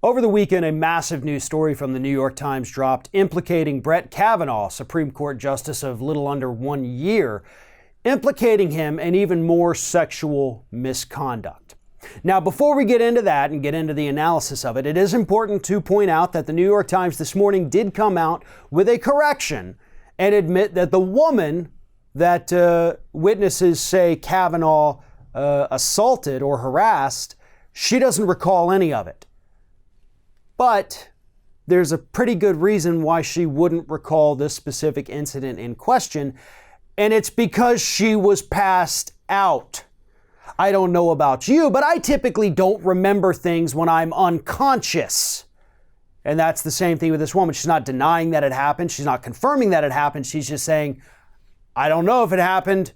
Over the weekend, a massive news story from the New York Times dropped implicating Brett Kavanaugh, Supreme Court Justice of little under 1 year, implicating him in even more sexual misconduct. Now, before we get into that and get into the analysis of it, it is important to point out that the New York Times this morning did come out with a correction and admit that the woman that witnesses say Kavanaugh assaulted or harassed, she doesn't recall any of it. But there's a pretty good reason why she wouldn't recall this specific incident in question, and it's because she was passed out. I don't know about you, but I typically don't remember things when I'm unconscious. And that's the same thing with this woman. She's not denying that it happened. She's not confirming that it happened. She's just saying, I don't know if it happened.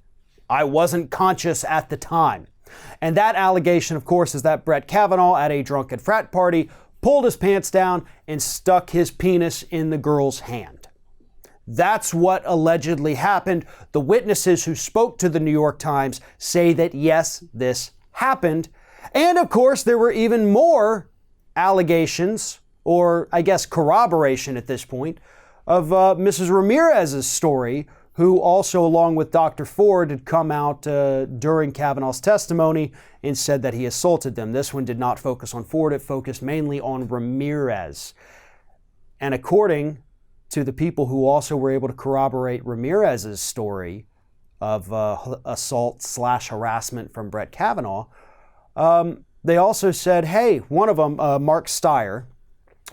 I wasn't conscious at the time. And that allegation, of course, is that Brett Kavanaugh at a drunken frat party pulled his pants down and stuck his penis in the girl's hand. That's what allegedly happened. The witnesses who spoke to the New York Times say that yes, this happened. And of course, there were even more allegations, or I guess corroboration at this point, of Mrs. Ramirez's story, who also, along with Dr. Ford, had come out during Kavanaugh's testimony and said that he assaulted them. This one did not focus on Ford. It focused mainly on Ramirez. And according to the people who also were able to corroborate Ramirez's story of assault/harassment from Brett Kavanaugh, they also said, hey, one of them, Mark Steyer,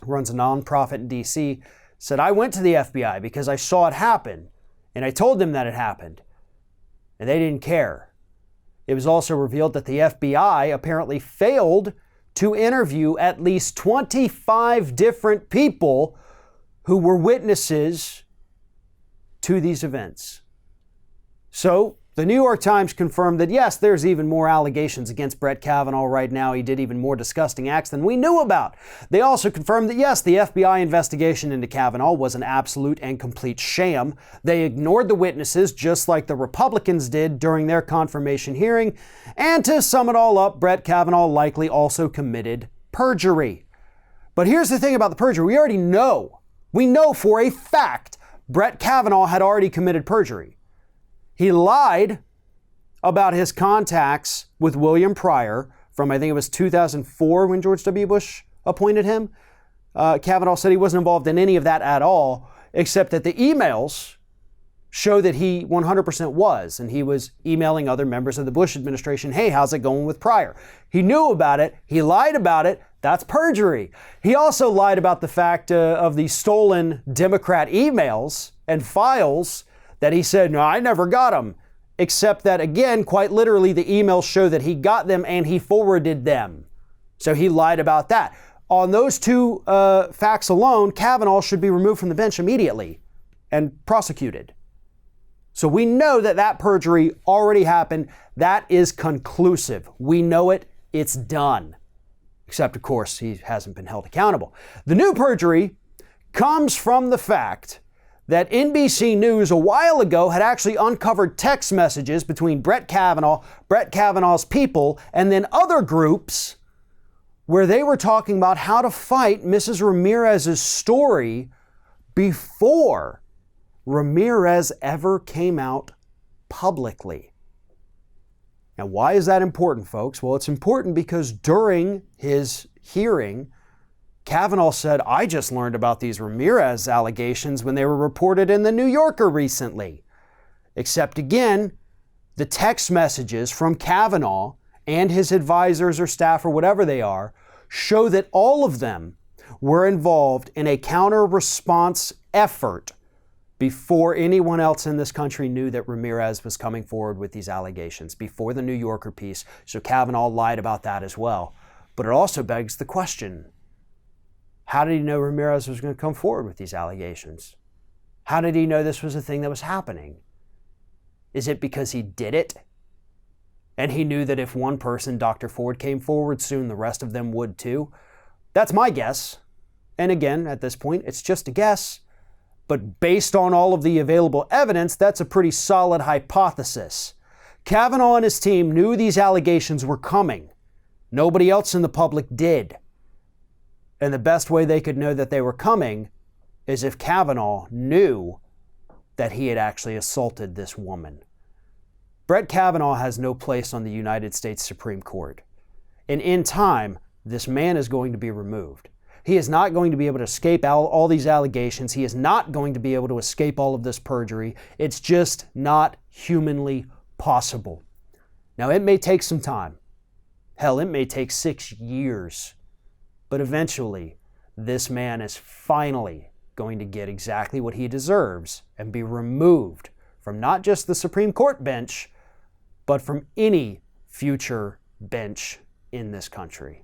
runs a nonprofit in D.C., said, I went to the FBI because I saw it happen. And I told them that it happened, and they didn't care. It was also revealed that the FBI apparently failed to interview at least 25 different people who were witnesses to these events. So the New York Times confirmed that, yes, there's even more allegations against Brett Kavanaugh right now. He did even more disgusting acts than we knew about. They also confirmed that, yes, the FBI investigation into Kavanaugh was an absolute and complete sham. They ignored the witnesses just like the Republicans did during their confirmation hearing. And to sum it all up, Brett Kavanaugh likely also committed perjury. But here's the thing about the perjury. We already know. We know for a fact Brett Kavanaugh had already committed perjury. He lied about his contacts with William Pryor from, I think it was 2004 when George W. Bush appointed him. Kavanaugh said he wasn't involved in any of that at all, except that the emails show that he 100% was, and he was emailing other members of the Bush administration, hey, how's it going with Pryor? He knew about it. He lied about it. That's perjury. He also lied about the fact of the stolen Democrat emails and files that he said, no, I never got them, except that, again, quite literally, the emails show that he got them and he forwarded them. So he lied about that. On those two facts alone, Kavanaugh should be removed from the bench immediately and prosecuted. So we know that that perjury already happened. That is conclusive. We know it. It's done. Except, of course, he hasn't been held accountable. The new perjury comes from the fact that NBC News a while ago had actually uncovered text messages between Brett Kavanaugh, Brett Kavanaugh's people, and then other groups where they were talking about how to fight Mrs. Ramirez's story before Ramirez ever came out publicly. Now, why is that important, folks? Well, it's important because during his hearing, Kavanaugh said, I just learned about these Ramirez allegations when they were reported in the New Yorker recently. Except again, the text messages from Kavanaugh and his advisors or staff or whatever they are show that all of them were involved in a counter-response effort before anyone else in this country knew that Ramirez was coming forward with these allegations, before the New Yorker piece. So Kavanaugh lied about that as well. But it also begs the question, how did he know Ramirez was going to come forward with these allegations? How did he know this was a thing that was happening? Is it because he did it? And he knew that if one person, Dr. Ford, came forward soon, the rest of them would too? That's my guess. And again, at this point, it's just a guess. But based on all of the available evidence, that's a pretty solid hypothesis. Kavanaugh and his team knew these allegations were coming. Nobody else in the public did. And the best way they could know that they were coming is if Kavanaugh knew that he had actually assaulted this woman. Brett Kavanaugh has no place on the United States Supreme Court. And in time, this man is going to be removed. He is not going to be able to escape all these allegations. He is not going to be able to escape all of this perjury. It's just not humanly possible. Now, it may take some time. Hell, it may take 6 years. But eventually, this man is finally going to get exactly what he deserves and be removed from not just the Supreme Court bench, but from any future bench in this country.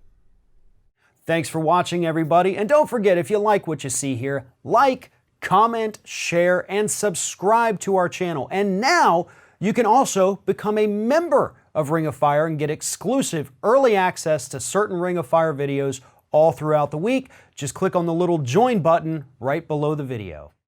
Thanks for watching, everybody. And don't forget, if you like what you see here, like, comment, share, and subscribe to our channel. And now you can also become a member of Ring of Fire and get exclusive early access to certain Ring of Fire videos all throughout the week. Just click on the little join button right below the video.